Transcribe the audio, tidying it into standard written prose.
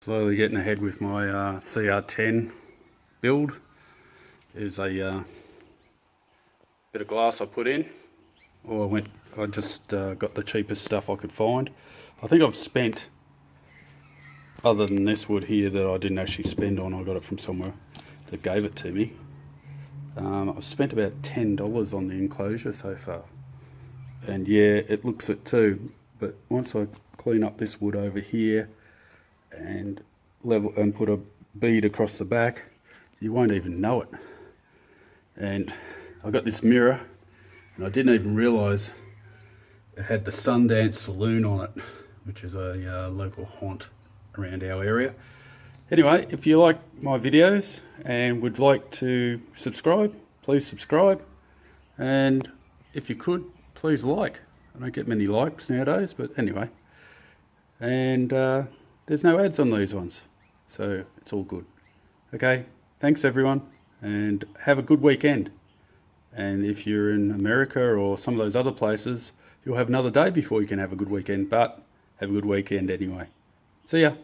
Slowly getting ahead with my CR10 build. There's a bit of glass I put in. Or I just got the cheapest stuff I could find. I think I've spent, other than this wood here that I didn't actually spend on, I got it from somewhere that gave it to me. I've spent about $10 on the enclosure so far. And yeah, it looks it too. But once I clean up this wood over here and level and put a bead across the back, you won't even know it. And I got this mirror and I didn't even realize it had the Sundance Saloon on it, which is a local haunt around our area. Anyway, if you like my videos and would like to subscribe, please subscribe, and if you could, please like. I don't get many likes nowadays, but anyway. And there's no ads on these ones, so it's all good. Okay, thanks everyone, and have a good weekend. And if you're in America or some of those other places, you'll have another day before you can have a good weekend, but have a good weekend anyway. See ya.